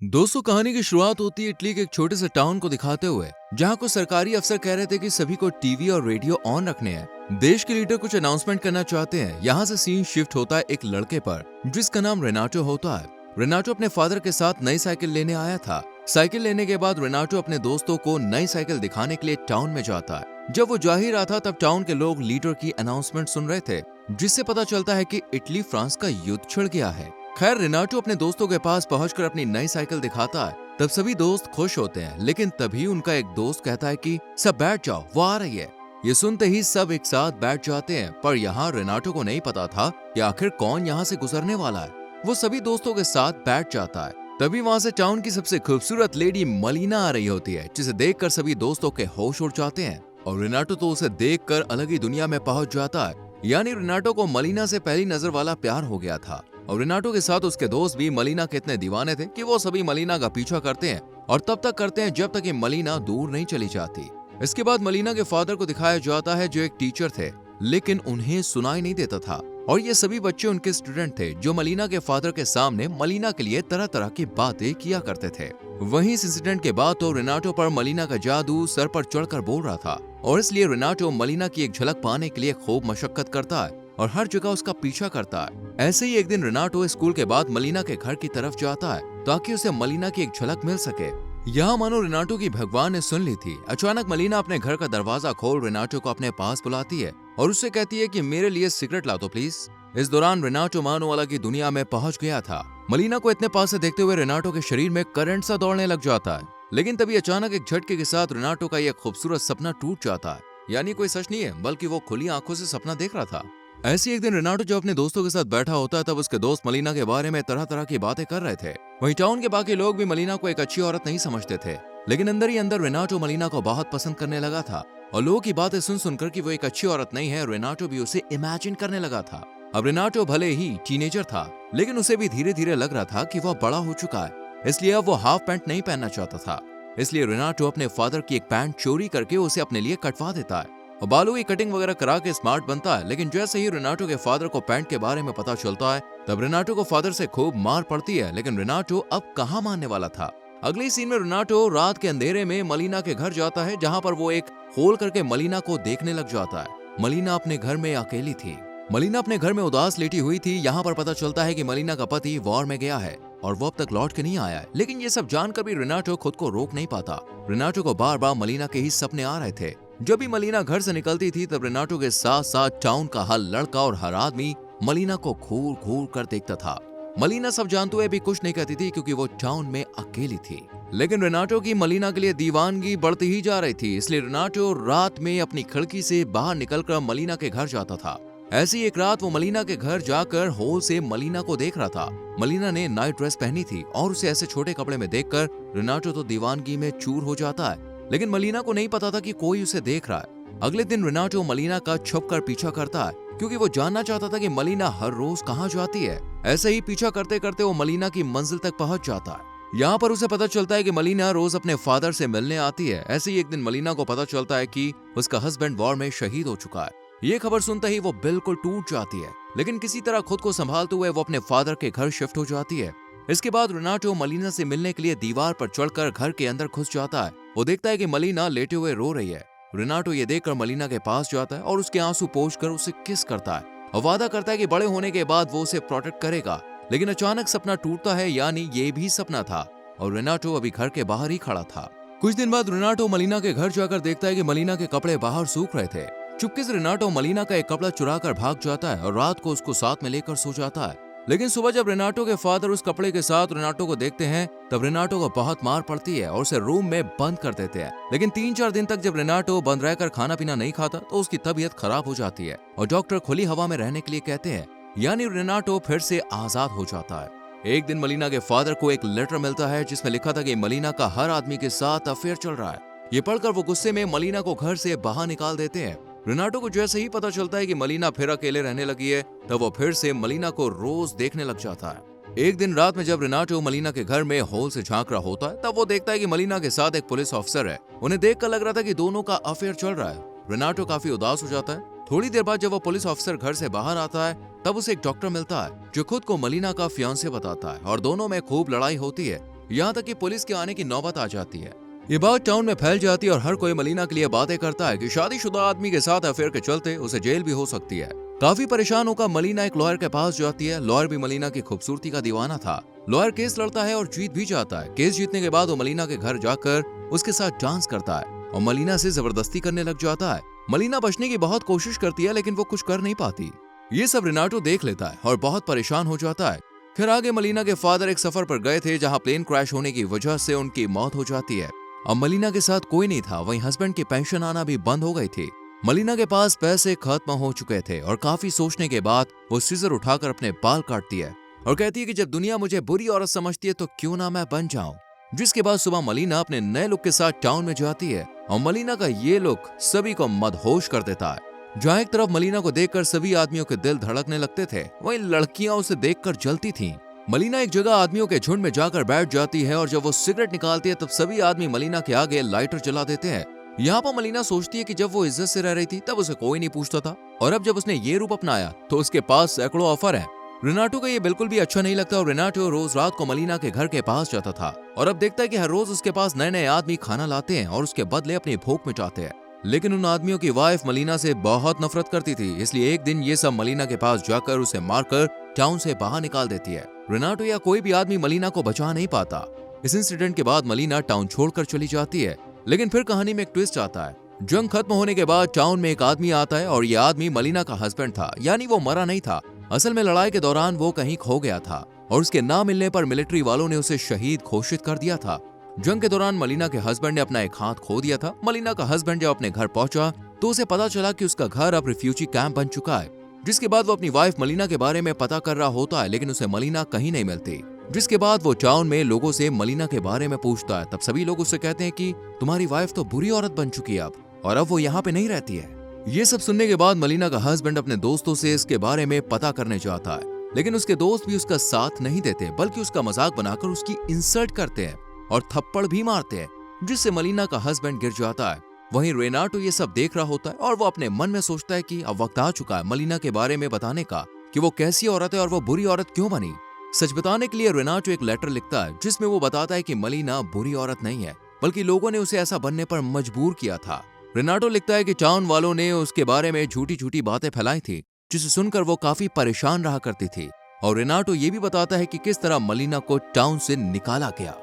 दोस्तों, कहानी की शुरुआत होती है इटली के एक छोटे से टाउन को दिखाते हुए, जहां कुछ सरकारी अफसर कह रहे थे कि सभी को टीवी और रेडियो ऑन रखने हैं। देश के लीडर कुछ अनाउंसमेंट करना चाहते हैं। यहाँ से सीन शिफ्ट होता है एक लड़के पर, जिसका नाम रेनाटो होता है। रेनाटो अपने फादर के साथ नई साइकिल लेने आया था। साइकिल लेने के बाद रेनाटो अपने दोस्तों को नई साइकिल दिखाने के लिए टाउन में जाता है। जब वो जा ही रहा था, तब टाउन के लोग लीडर की अनाउंसमेंट सुन रहे थे, जिससे पता चलता है कि इटली फ्रांस का युद्ध छिड़ गया है। खैर, रेनाटो अपने दोस्तों के पास पहुंचकर अपनी नई साइकिल दिखाता है। तब सभी दोस्त खुश होते हैं, लेकिन तभी उनका एक दोस्त कहता है कि सब बैठ जाओ, वो आ रही है। ये सुनते ही सब एक साथ बैठ जाते हैं, पर यहाँ रेनाटो को नहीं पता था कि आखिर कौन यहाँ से गुजरने वाला है। वो सभी दोस्तों के साथ बैठ जाता है। तभी वहाँ से टाउन की सबसे खूबसूरत लेडी मलीना आ रही होती है, जिसे देखकर सभी दोस्तों के होश उड़ जाते हैं और रेनाटो तो उसे देखकर अलग ही दुनिया में पहुंच जाता है। यानी रेनाटो को मलीना से पहली नजर वाला प्यार हो गया था। और रेनाटो के साथ उसके दोस्त भी मलीना के इतने दीवाने थे कि वो सभी मलीना का पीछा करते हैं और तब तक करते हैं जब तक कि मलीना दूर नहीं चली जाती। इसके बाद मलीना के फादर को दिखाया जाता है, जो एक टीचर थे, लेकिन उन्हें सुनाई नहीं देता था। और ये सभी बच्चे उनके स्टूडेंट थे, जो मलीना के फादर के सामने मलीना के लिए तरह तरह की बातें किया करते थे। वहीं इस इंसिडेंट के बाद तो रेनाटो पर मलीना का जादू सर पर चढ़कर बोल रहा था, और इसलिए रेनाटो मलीना की एक झलक पाने के लिए खूब मशक्कत करता है और हर जगह उसका पीछा करता है। ऐसे ही एक दिन रेनाटो स्कूल के बाद मलीना के घर की तरफ जाता है, ताकि उसे मलीना की एक झलक मिल सके। यहाँ मानो रेनाटो की भगवान ने सुन ली थी। अचानक मलीना अपने घर का दरवाजा खोल रेनाटो को अपने पास बुलाती है और उससे कहती है कि मेरे लिए सिगरेट ला दो प्लीज। इस दौरान रेनाटो मानो अलग की दुनिया में पहुंच गया था। मलीना को इतने पास से देखते हुए रेनाटो के शरीर में करंट सा दौड़ने लग जाता है, लेकिन तभी अचानक एक झटके के साथ रेनाटो का यह खूबसूरत सपना टूट जाता है। यानी कोई सच नहीं है, बल्कि वो खुली आंखों से सपना देख रहा था। ऐसी एक दिन रेनाटो जब अपने दोस्तों के साथ बैठा होता है, तब उसके दोस्त मलीना के बारे में तरह तरह की बातें कर रहे थे। वहीं टाउन के बाकी लोग भी मलीना को एक अच्छी औरत नहीं समझते थे, लेकिन अंदर ही अंदर रेनाटो मलीना को बहुत पसंद करने लगा था। और लोगों की बातें सुन सुनकर कि वो एक अच्छी औरत नहीं है, रेनाटो भी उसे इमेजिन करने लगा था। अब रेनाटो भले ही टीनेजर था, लेकिन उसे भी धीरे धीरे लग रहा था कि वह बड़ा हो चुका है, इसलिए अब वो हाफ पैंट नहीं पहनना चाहता था। इसलिए रेनाटो अपने फादर की एक पैंट चोरी करके उसे अपने लिए कटवा देता है और बालों की कटिंग वगैरह करा के स्मार्ट बनता है। लेकिन जैसे ही रेनाटो के फादर को पैंट के बारे में पता चलता है, तब रेनाटो को फादर से खूब मार पड़ती है। लेकिन रेनाटो अब कहाँ मानने वाला था। अगली सीन में रेनाटो रात के अंधेरे में मलीना के घर जाता है, जहाँ पर वो एक होल करके मलीना को देखने लग जाता है। मलीना अपने घर में अकेली थी। मलीना अपने घर में उदास लेटी हुई थी। यहाँ पर पता चलता है कि मलीना का पति वॉर में गया है और वो अब तक लौट के नहीं आया है। लेकिन ये सब जानकर भी रेनाटो खुद को रोक नहीं पाता। रेनाटो को बार बार मलीना के ही सपने आ रहे थे। जब भी मलीना घर से निकलती थी, तब रेनाटो के साथ साथ टाउन का हर लड़का और हर आदमी मलीना को घूर घूर कर देखता था। मलीना सब जानते हुए भी कुछ नहीं कहती थी, क्योंकि वो टाउन में अकेली थी। लेकिन रेनाटो की मलीना के लिए दीवानगी बढ़ती ही जा रही थी, इसलिए रेनाटो रात में अपनी खिड़की से बाहर निकलकर मलीना के घर जाता था। ऐसी एक रात वो मलीना के घर जाकर होल से मलीना को देख रहा था। मलीना ने नाइट ड्रेस पहनी थी और उसे ऐसे छोटे कपड़े में देखकर रेनाटो तो दीवानगी में चूर हो जाता है। लेकिन मलीना को नहीं पता था कि कोई उसे देख रहा है। अगले दिन रेनाटो मलीना का छुपकर पीछा करता है, क्योंकि वो जानना चाहता था कि मलीना हर रोज कहाँ जाती है। ऐसे ही पीछा करते करते वो मलीना की मंजिल तक पहुंच जाता है। यहाँ पर उसे पता चलता है कि मलीना रोज अपने फादर से मिलने आती है। ऐसे ही एक दिन मलीना को पता चलता है कि उसका हस्बैंड वॉर में शहीद हो चुका है। ये खबर सुनते ही वो बिल्कुल टूट जाती है, लेकिन किसी तरह खुद को संभालते हुए वो अपने फादर के घर शिफ्ट हो जाती है। इसके बाद रेनाटो मलीना से मिलने के लिए दीवार पर चढ़कर घर के अंदर घुस जाता है। वो देखता है कि मलीना लेटे हुए रो रही है। रेनाटो ये देखकर मलीना के पास जाता है और उसके आंसू पोंछकर उसे किस करता है और वादा करता है कि बड़े होने के बाद वो उसे प्रोटेक्ट करेगा। लेकिन अचानक सपना टूटता है, यानी ये भी सपना था और रेनाटो अभी घर के बाहर ही खड़ा था। कुछ दिन बाद रेनाटो मलीना के घर जाकर देखता है कि मलीना के कपड़े बाहर सूख रहे थे। चुपके से रेनाटो मलीना का एक कपड़ा चुरा कर भाग जाता है और रात को उसको साथ में लेकर सो जाता है। लेकिन सुबह जब रेनाटो के फादर उस कपड़े के साथ रेनाटो को देखते हैं, तब रेनाटो को बहुत मार पड़ती है और उसे रूम में बंद कर देते हैं। लेकिन 3-4 दिन तक जब रेनाटो बंद रहकर खाना पीना नहीं खाता, तो उसकी तबीयत खराब हो जाती है और डॉक्टर खुली हवा में रहने के लिए कहते हैं। यानी रेनाटो फिर से आजाद हो जाता है। एक दिन मलीना के फादर को एक लेटर मिलता है, जिसमें लिखा था कि मलीना का हर आदमी के साथ अफेयर चल रहा है। ये पढ़कर वो गुस्से में मलीना को घर से बाहर निकाल देते हैं। रेनाटो को जैसे ही पता चलता है कि मलीना फिर अकेले रहने लगी है, तब वो फिर से मलीना को रोज देखने लग जाता है। एक दिन रात में जब रेनाटो मलीना के घर में होल से झांक रहा होता है, तब वो देखता है कि मलीना के साथ एक पुलिस ऑफिसर है। उन्हें देखकर लग रहा था कि दोनों का अफेयर चल रहा है। रेनाटो काफी उदास हो जाता है। थोड़ी देर बाद जब वो पुलिस ऑफिसर घर से बाहर आता है, तब उसे एक डॉक्टर मिलता है, जो खुद को मलीना का फियांसे बताता है और दोनों में खूब लड़ाई होती है। यहाँ तक कि पुलिस के आने की नौबत आ जाती है। ये बात टाउन में फैल जाती है और हर कोई मलीना के लिए बातें करता है कि शादीशुदा आदमी के साथ अफेयर के चलते उसे जेल भी हो सकती है। काफी परेशान होकर मलीना एक लॉयर के पास जाती है। लॉयर भी मलीना की खूबसूरती का दीवाना था। लॉयर केस लड़ता है और जीत भी जाता है। केस जीतने के बाद वो मलीना के घर जाकर उसके साथ डांस करता है और मलीना से जबरदस्ती करने लग जाता है। मलीना बचने की बहुत कोशिश करती है लेकिन वो कुछ कर नहीं पाती। ये सब रेनाटो देख लेता है और बहुत परेशान हो जाता है। फिर आगे मलीना के फादर एक सफर पर गए थे जहाँ प्लेन क्रैश होने की वजह से उनकी मौत हो जाती है। अब मलीना के साथ कोई नहीं था, वहीं हस्बैंड की पेंशन आना भी बंद हो गई थी। मलीना के पास पैसे खत्म हो चुके थे और काफी सोचने के बाद वो सीजर उठाकर अपने बाल काटती है और कहती है कि जब दुनिया मुझे बुरी औरत समझती है तो क्यों ना मैं बन जाऊं। जिसके बाद सुबह मलीना अपने नए लुक के साथ टाउन में जाती है और मलीना का ये लुक सभी को मदहोश कर देता है। जहाँ एक तरफ मलीना को देखकर सभी आदमियों के दिल धड़कने लगते थे, वहीं लड़कियां उसे देखकर जलती थीं। मलीना एक जगह आदमियों के झुंड में जाकर बैठ जाती है और जब वो सिगरेट निकालती है तब सभी आदमी मलीना के आगे लाइटर जला देते हैं। यहाँ पर मलीना सोचती है कि जब वो इज्जत से रह रही थी तब उसे कोई नहीं पूछता था और अब जब उसने ये रूप अपनाया तो उसके पास सैकड़ों ऑफर है। रेनाटो को ये बिल्कुल भी अच्छा नहीं लगता और रेनाटो रोज रात को मलीना के घर के पास जाता था और अब देखता है कि हर रोज उसके पास नए नए आदमी खाना लाते हैं और उसके बदले अपनी भूख मिटाते हैं। लेकिन उन आदमियों की वाइफ मलीना से बहुत नफरत करती थी, इसलिए एक दिन ये सब मलीना के पास जाकर उसे मारकर टाउन से बाहर निकाल देती है। रेनाटो या कोई भी आदमी मलीना को बचा नहीं पाता। इस इंसिडेंट के बाद मलीना टाउन छोड़कर चली जाती है। लेकिन फिर कहानी में एक ट्विस्ट आता है। जंग खत्म होने के बाद टाउन में एक आदमी आता है और ये आदमी मलीना का हस्बैंड था, यानी वो मरा नहीं था। असल में लड़ाई के दौरान वो कहीं खो गया था और उसके ना मिलने पर मिलिट्री वालों ने उसे शहीद घोषित कर दिया था। जंग के दौरान मलीना के हस्बैंड ने अपना एक हाथ खो दिया था। मलीना का हस्बैंड जब अपने घर पहुंचा तो उसे पता चला कि उसका घर अब रिफ्यूजी कैंप बन चुका है। जिसके बाद वो अपनी वाइफ मलीना के बारे में पता कर रहा होता है लेकिन उसे मलीना कहीं नहीं मिलती। जिसके बाद वो टाउन में लोगों से मलीना के बारे में पूछता है। तब सभी लोग उससे कहते हैं कि तुम्हारी वाइफ तो बुरी औरत बन चुकी है अब, और अब वो यहाँ पे नहीं रहती है। ये सब सुनने के बाद मलीना का हस्बैंड अपने दोस्तों से इसके बारे में पता करने जाता है, लेकिन उसके दोस्त भी उसका साथ नहीं देते बल्कि उसका मजाक बनाकर उसकी इंसल्ट करते हैं और थप्पड़ भी मारते हैं, जिससे मलीना का हस्बैंड गिर जाता है। वहीं रेनाटो ये सब देख रहा होता है और वो अपने मन में सोचता है कि अब वक्त आ चुका है मलीना के बारे में बताने का कि वो कैसी औरत है और वो बुरी औरत क्यों बनी। सच बताने के लिए रेनाटो एक लेटर लिखता है जिसमें वो बताता है कि मलीना बुरी औरत नहीं है बल्कि लोगों ने उसे ऐसा बनने पर मजबूर किया था। रेनाटो लिखता है कि टाउन वालों ने उसके बारे में झूठी झूठी बातें फैलाई थी, जिसे सुनकर वो काफी परेशान रहा करती थी। और रेनाटो ये भी बताता है कि किस तरह मलीना को टाउन से निकाला गया।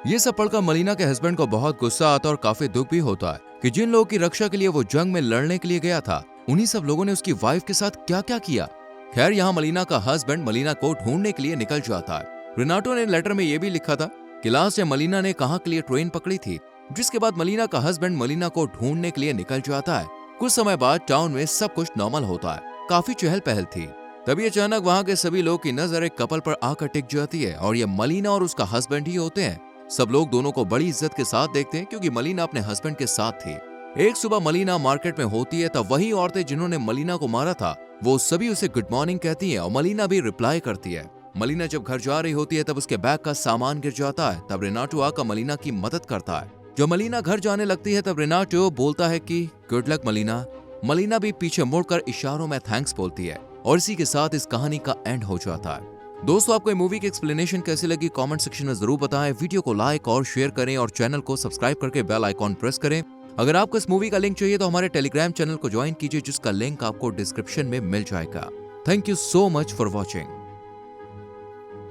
ये सब पढ़कर मलीना के हस्बैंड को बहुत गुस्सा आता और काफी दुख भी होता है कि जिन लोगों की रक्षा के लिए वो जंग में लड़ने के लिए गया था, उन्हीं सब लोगों ने उसकी वाइफ के साथ क्या क्या किया। खैर, यहाँ मलीना का हस्बैंड मलीना को ढूंढने के लिए निकल जाता है। रेनाटो ने लेटर में ये भी लिखा था कि लास्ट में मलीना ने कहाँ के लिए ट्रेन पकड़ी थी। जिसके बाद मलीना का हस्बैंड मलीना को ढूंढने के लिए निकल जाता है। कुछ समय बाद टाउन में सब कुछ नॉर्मल होता है, काफी चहल पहल थी। तभी अचानक वहाँ के सभी लोग की नजर एक कपल पर आकर टिक जाती है और ये मलीना और उसका हस्बैंड ही होते हैं। सब लोग दोनों को बड़ी इज्जत के साथ देखते हैं क्योंकि मलीना अपने हस्बैंड के साथ थी। एक सुबह मलीना मार्केट में होती है, तब वही औरतें जिन्होंने मलीना को मारा था वो सभी उसे गुड मॉर्निंग कहती हैं और मलीना भी रिप्लाई करती है। मलीना जब घर जा रही होती है तब उसके बैग का सामान गिर जाता है। तब रेनाटो आकर मलीना की मदद करता है। जब मलीना घर जाने लगती है तब रेनाटो बोलता है कि गुड लक मलीना। मलीना भी पीछे मुड़कर इशारों में थैंक्स बोलती है और इसी के साथ इस कहानी का एंड हो जाता है। दोस्तों, आपको मूवी की एक्सप्लेनेशन कैसी लगी कमेंट सेक्शन में जरूर बताएं। वीडियो को लाइक और शेयर करें और चैनल को सब्सक्राइब करके बेल आइकॉन प्रेस करें। अगर आपको इस मूवी का लिंक चाहिए तो हमारे टेलीग्राम चैनल को ज्वाइन कीजिए, जिसका लिंक आपको डिस्क्रिप्शन में मिल जाएगा। Thank you so much for watching.